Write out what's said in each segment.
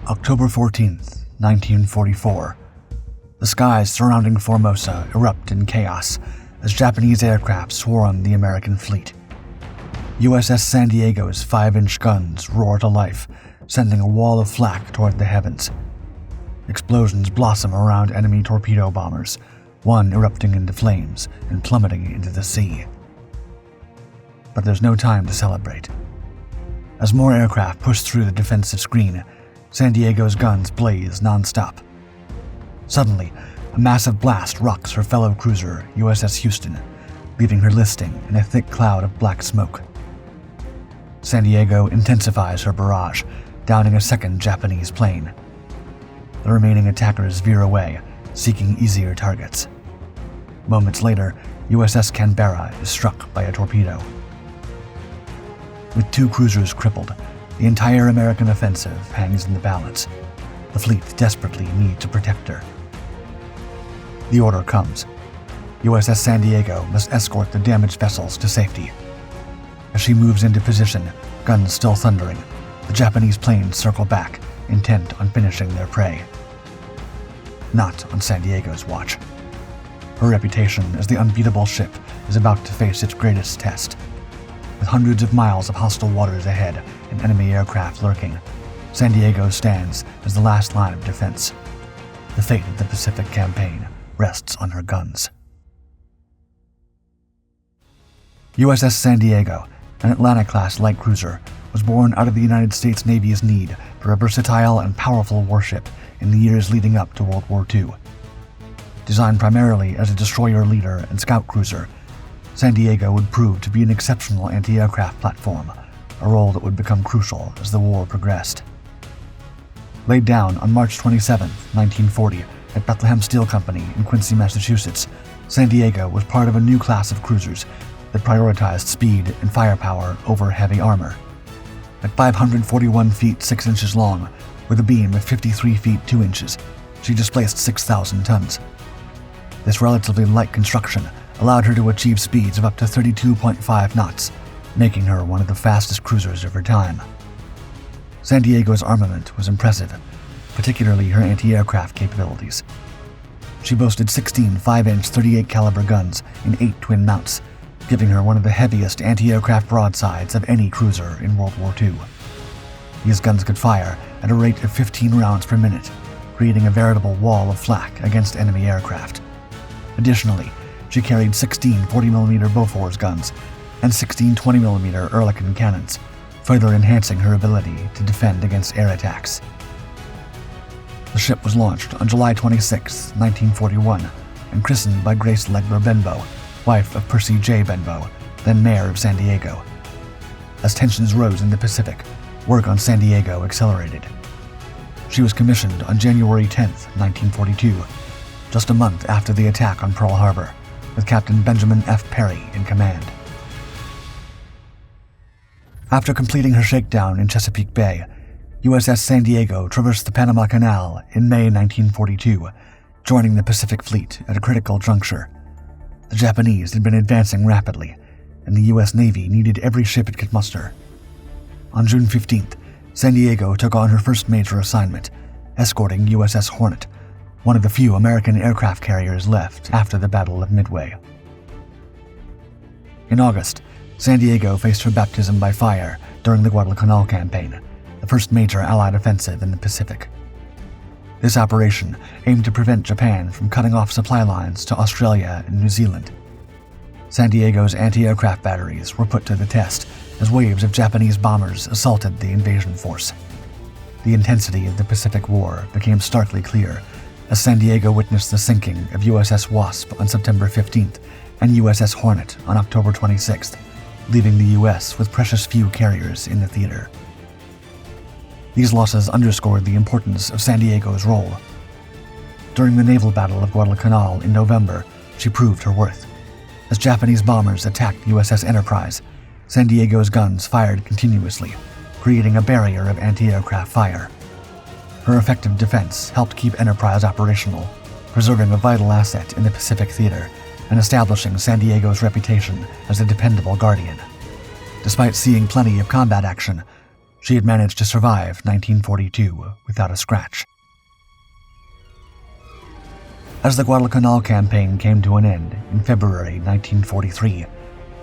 October 14th, 1944. The skies surrounding Formosa erupt in chaos as Japanese aircraft swarm the American fleet. USS San Diego's 5-inch guns roar to life, sending a wall of flak toward the heavens. Explosions blossom around enemy torpedo bombers, one erupting into flames and plummeting into the sea. But there's no time to celebrate. As more aircraft push through the defensive screen, San Diego's guns blaze non-stop. Suddenly, a massive blast rocks her fellow cruiser, USS Houston, leaving her listing in a thick cloud of black smoke. San Diego intensifies her barrage, downing a second Japanese plane. The remaining attackers veer away, seeking easier targets. Moments later, USS Canberra is struck by a torpedo. With 2 cruisers crippled, the entire American offensive hangs in the balance. The fleet desperately need to protect her. The order comes. USS San Diego must escort the damaged vessels to safety. As she moves into position, guns still thundering, the Japanese planes circle back, intent on finishing their prey. Not on San Diego's watch. Her reputation as the unbeatable ship is about to face its greatest test. With hundreds of miles of hostile waters ahead and enemy aircraft lurking, San Diego stands as the last line of defense. The fate of the Pacific campaign rests on her guns. USS San Diego, an Atlantic-class light cruiser, was born out of the United States Navy's need for a versatile and powerful warship in the years leading up to World War II. Designed primarily as a destroyer leader and scout cruiser, San Diego would prove to be an exceptional anti-aircraft platform, a role that would become crucial as the war progressed. Laid down on March 27, 1940, at Bethlehem Steel Company in Quincy, Massachusetts, San Diego was part of a new class of cruisers that prioritized speed and firepower over heavy armor. At 541 feet 6 inches long, with a beam of 53 feet 2 inches, she displaced 6,000 tons. This relatively light construction allowed her to achieve speeds of up to 32.5 knots, making her one of the fastest cruisers of her time. San Diego's armament was impressive, particularly her anti-aircraft capabilities. She boasted 16 5-inch 38 caliber guns in 8 twin mounts, giving her one of the heaviest anti-aircraft broadsides of any cruiser in World War II. These guns could fire at a rate of 15 rounds per minute, creating a veritable wall of flak against enemy aircraft. Additionally, she carried 16 40mm Bofors guns and 16 20mm Ehrlichen cannons, further enhancing her ability to defend against air attacks. The ship was launched on July 26, 1941, and christened by Grace Legler Benbow, wife of Percy J. Benbow, then mayor of San Diego. As tensions rose in the Pacific, work on San Diego accelerated. She was commissioned on January 10, 1942, just a month after the attack on Pearl Harbor, with Captain Benjamin F. Perry in command. After completing her shakedown in Chesapeake Bay, USS San Diego traversed the Panama Canal in May 1942, joining the Pacific Fleet at a critical juncture. The Japanese had been advancing rapidly, and the U.S. Navy needed every ship it could muster. On June 15th, San Diego took on her first major assignment, escorting USS Hornet, one of the few American aircraft carriers left after the Battle of Midway. In August, San Diego faced her baptism by fire during the Guadalcanal campaign, the first major Allied offensive in the Pacific. This operation aimed to prevent Japan from cutting off supply lines to Australia and New Zealand. San Diego's anti-aircraft batteries were put to the test as waves of Japanese bombers assaulted the invasion force. The intensity of the Pacific War became starkly clear as San Diego witnessed the sinking of USS Wasp on September 15th and USS Hornet on October 26th, leaving the U.S. with precious few carriers in the theater. These losses underscored the importance of San Diego's role. During the naval battle of Guadalcanal in November, she proved her worth. As Japanese bombers attacked USS Enterprise, San Diego's guns fired continuously, creating a barrier of anti-aircraft fire. Her effective defense helped keep Enterprise operational, preserving a vital asset in the Pacific theater and establishing San Diego's reputation as a dependable guardian. Despite seeing plenty of combat action, She had managed to survive 1942 without a scratch. As the Guadalcanal campaign came to an end in February 1943,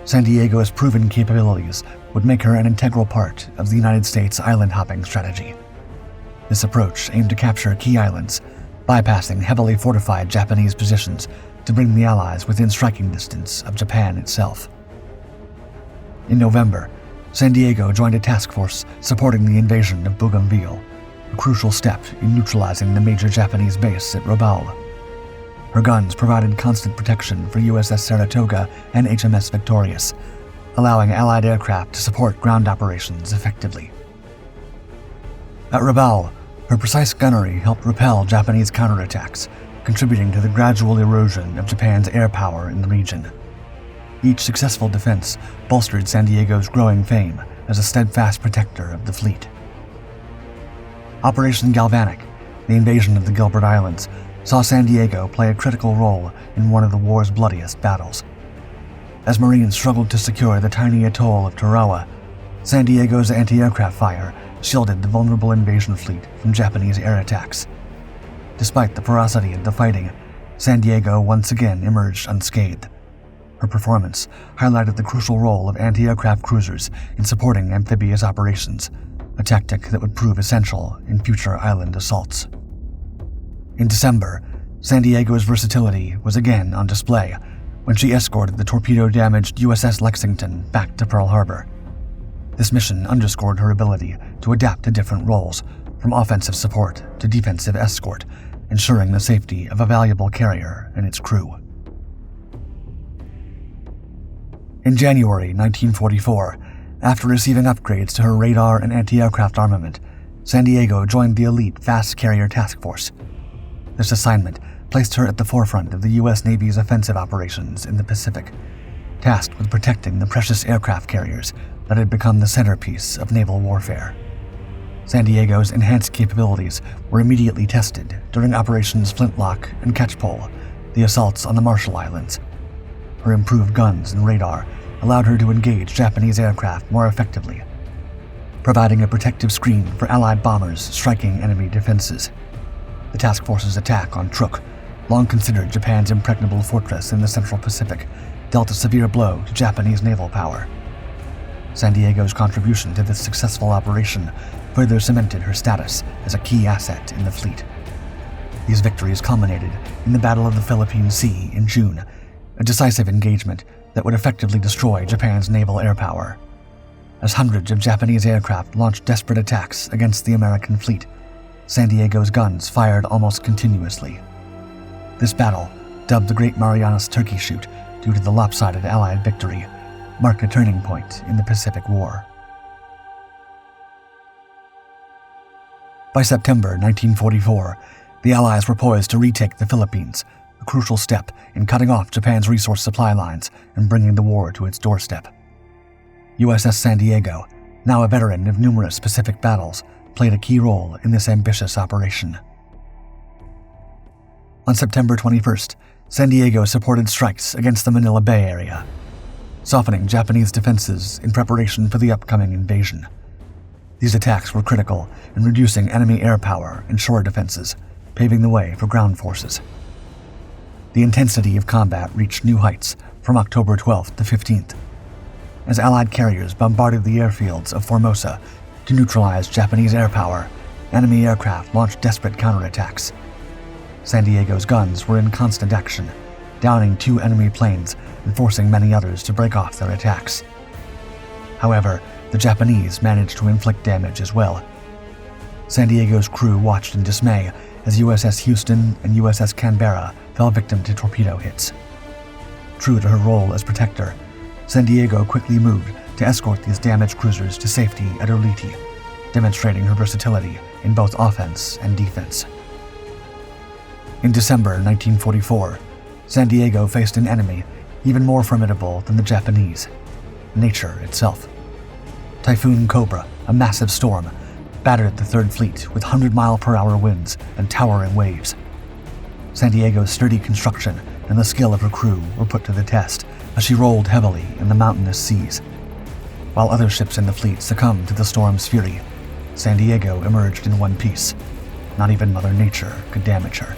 San Diego's proven capabilities would make her an integral part of the United States island-hopping strategy. This approach aimed to capture key islands, bypassing heavily fortified Japanese positions to bring the Allies within striking distance of Japan itself. In November, San Diego joined a task force supporting the invasion of Bougainville, a crucial step in neutralizing the major Japanese base at Rabaul. Her guns provided constant protection for USS Saratoga and HMS Victorious, allowing Allied aircraft to support ground operations effectively. At Rabaul, her precise gunnery helped repel Japanese counterattacks, contributing to the gradual erosion of Japan's air power in the region. Each successful defense bolstered San Diego's growing fame as a steadfast protector of the fleet. Operation Galvanic, the invasion of the Gilbert Islands, saw San Diego play a critical role in one of the war's bloodiest battles. As Marines struggled to secure the tiny atoll of Tarawa, San Diego's anti-aircraft fire shielded the vulnerable invasion fleet from Japanese air attacks. Despite the ferocity of the fighting, San Diego once again emerged unscathed. Her performance highlighted the crucial role of anti-aircraft cruisers in supporting amphibious operations, a tactic that would prove essential in future island assaults. In December, San Diego's versatility was again on display when she escorted the torpedo-damaged USS Lexington back to Pearl Harbor. This mission underscored her ability to adapt to different roles, from offensive support to defensive escort, ensuring the safety of a valuable carrier and its crew. In January 1944, after receiving upgrades to her radar and anti-aircraft armament, San Diego joined the elite Fast Carrier Task Force. This assignment placed her at the forefront of the U.S. Navy's offensive operations in the Pacific, tasked with protecting the precious aircraft carriers that had become the centerpiece of naval warfare. San Diego's enhanced capabilities were immediately tested during Operations Flintlock and Catchpole, the assaults on the Marshall Islands. Her improved guns and radar allowed her to engage Japanese aircraft more effectively, providing a protective screen for Allied bombers striking enemy defenses. The task force's attack on Truk, long considered Japan's impregnable fortress in the Central Pacific, dealt a severe blow to Japanese naval power. San Diego's contribution to this successful operation further cemented her status as a key asset in the fleet. These victories culminated in the Battle of the Philippine Sea in June, a decisive engagement that would effectively destroy Japan's naval air power. As hundreds of Japanese aircraft launched desperate attacks against the American fleet, San Diego's guns fired almost continuously. This battle, dubbed the Great Marianas Turkey Shoot due to the lopsided Allied victory, marked a turning point in the Pacific War. By September 1944, the Allies were poised to retake the Philippines, a crucial step in cutting off Japan's resource supply lines and bringing the war to its doorstep. USS San Diego, now a veteran of numerous Pacific battles, played a key role in this ambitious operation. On September 21st, San Diego supported strikes against the Manila Bay area, softening Japanese defenses in preparation for the upcoming invasion. These attacks were critical in reducing enemy air power and shore defenses, paving the way for ground forces. The intensity of combat reached new heights from October 12th to 15th. As Allied carriers bombarded the airfields of Formosa to neutralize Japanese air power, enemy aircraft launched desperate counterattacks. San Diego's guns were in constant action, downing 2 enemy planes and forcing many others to break off their attacks. However, the Japanese managed to inflict damage as well. San Diego's crew watched in dismay as USS Houston and USS Canberra fell victim to torpedo hits. True to her role as protector, San Diego quickly moved to escort these damaged cruisers to safety at Ulithi, demonstrating her versatility in both offense and defense. In December 1944, San Diego faced an enemy even more formidable than the Japanese, nature itself. Typhoon Cobra, a massive storm, battered the Third Fleet with 100-mile-per-hour winds and towering waves. San Diego's sturdy construction and the skill of her crew were put to the test as she rolled heavily in the mountainous seas. While other ships in the fleet succumbed to the storm's fury, San Diego emerged in one piece. Not even Mother Nature could damage her.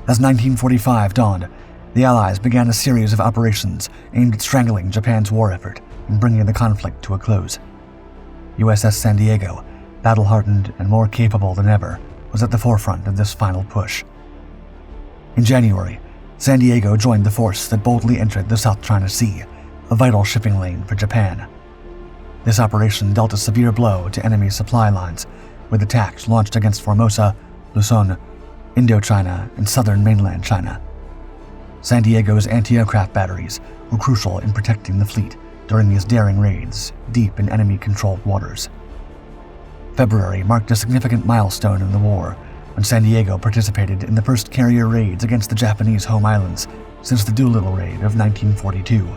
As 1945 dawned, the Allies began a series of operations aimed at strangling Japan's war effort and bringing the conflict to a close. USS San Diego, battle-hardened and more capable than ever, was at the forefront of this final push. In January, San Diego joined the force that boldly entered the South China Sea, a vital shipping lane for Japan. This operation dealt a severe blow to enemy supply lines, with attacks launched against Formosa, Luzon, Indochina, and southern mainland China. San Diego's anti-aircraft batteries were crucial in protecting the fleet during these daring raids deep in enemy-controlled waters. February marked a significant milestone in the war when San Diego participated in the first carrier raids against the Japanese home islands since the Doolittle Raid of 1942.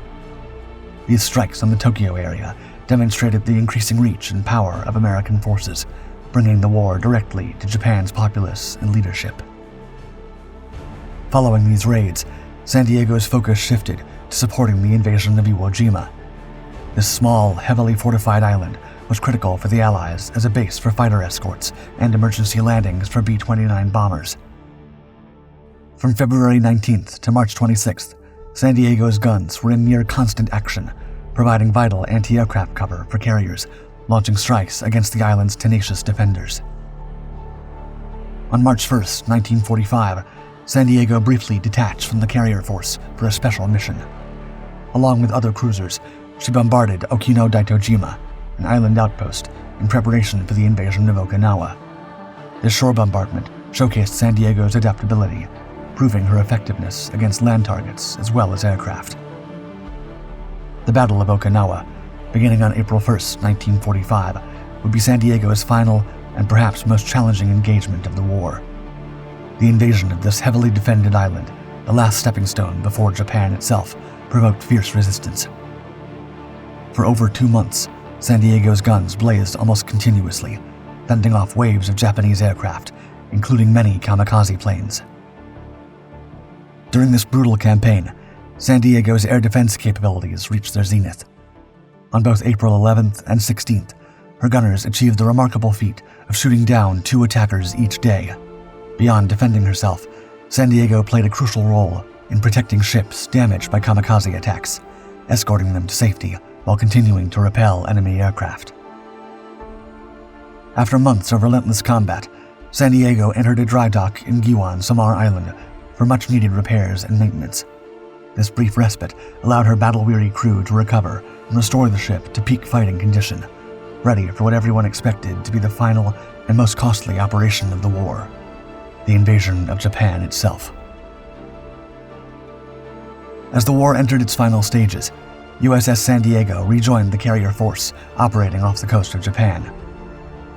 These strikes on the Tokyo area demonstrated the increasing reach and power of American forces, bringing the war directly to Japan's populace and leadership. Following these raids, San Diego's focus shifted to supporting the invasion of Iwo Jima. This small, heavily fortified island was critical for the Allies as a base for fighter escorts and emergency landings for B-29 bombers. From February 19th to March 26th, San Diego's guns were in near constant action, providing vital anti-aircraft cover for carriers, launching strikes against the island's tenacious defenders. On March 1st, 1945, San Diego briefly detached from the carrier force for a special mission. Along with other cruisers, she bombarded Okino Daitojima, an island outpost, in preparation for the invasion of Okinawa. This shore bombardment showcased San Diego's adaptability, proving her effectiveness against land targets as well as aircraft. The Battle of Okinawa, beginning on April 1st, 1945, would be San Diego's final and perhaps most challenging engagement of the war. The invasion of this heavily defended island, the last stepping stone before Japan itself, provoked fierce resistance. For over 2 months, San Diego's guns blazed almost continuously, fending off waves of Japanese aircraft, including many kamikaze planes. During this brutal campaign, San Diego's air defense capabilities reached their zenith. On both April 11th and 16th, her gunners achieved the remarkable feat of shooting down 2 attackers each day. Beyond defending herself, San Diego played a crucial role in protecting ships damaged by kamikaze attacks, escorting them to safety while continuing to repel enemy aircraft. After months of relentless combat, San Diego entered a dry dock in Giwan, Samar Island, for much-needed repairs and maintenance. This brief respite allowed her battle-weary crew to recover and restore the ship to peak fighting condition, ready for what everyone expected to be the final and most costly operation of the war: the invasion of Japan itself. As the war entered its final stages, USS San Diego rejoined the carrier force operating off the coast of Japan.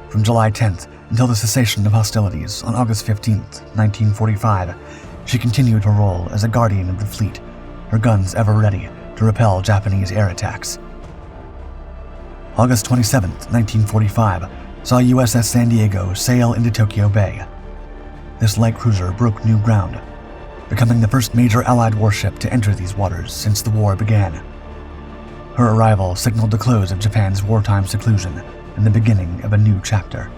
From July 10th until the cessation of hostilities on August 15th, 1945, she continued her role as a guardian of the fleet, her guns ever ready to repel Japanese air attacks. August 27th, 1945, saw USS San Diego sail into Tokyo Bay. This light cruiser broke new ground, becoming the first major Allied warship to enter these waters since the war began. Her arrival signaled the close of Japan's wartime seclusion and the beginning of a new chapter.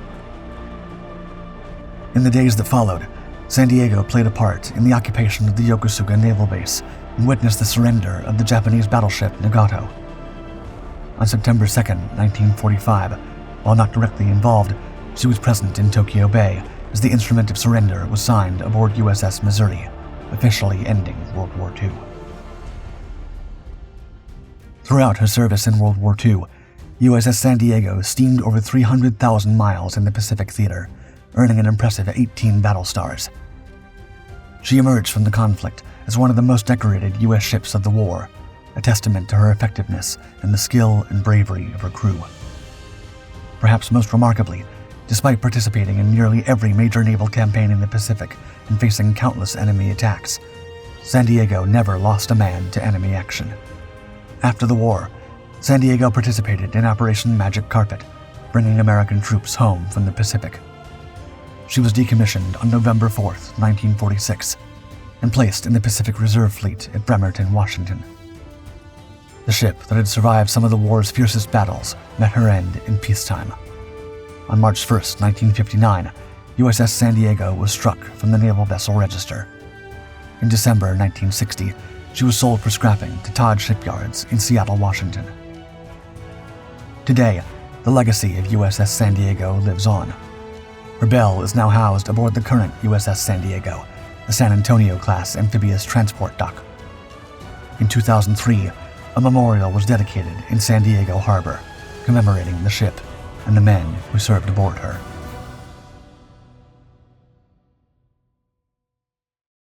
In the days that followed, San Diego played a part in the occupation of the Yokosuka Naval Base and witnessed the surrender of the Japanese battleship Nagato. On September 2, 1945, while not directly involved, she was present in Tokyo Bay as the instrument of surrender was signed aboard USS Missouri, officially ending World War II. Throughout her service in World War II, USS San Diego steamed over 300,000 miles in the Pacific Theater, earning an impressive 18 battle stars. She emerged from the conflict as one of the most decorated U.S. ships of the war, a testament to her effectiveness and the skill and bravery of her crew. Perhaps most remarkably, despite participating in nearly every major naval campaign in the Pacific and facing countless enemy attacks, San Diego never lost a man to enemy action. After the war, San Diego participated in Operation Magic Carpet, bringing American troops home from the Pacific. She was decommissioned on November 4, 1946, and placed in the Pacific Reserve Fleet at Bremerton, Washington. The ship that had survived some of the war's fiercest battles met her end in peacetime. On March 1, 1959, USS San Diego was struck from the Naval Vessel Register. In December 1960, she was sold for scrapping to Todd Shipyards in Seattle, Washington. Today, the legacy of USS San Diego lives on. Her bell is now housed aboard the current USS San Diego, the San Antonio-class amphibious transport dock. In 2003, a memorial was dedicated in San Diego Harbor, commemorating the ship and the men who served aboard her.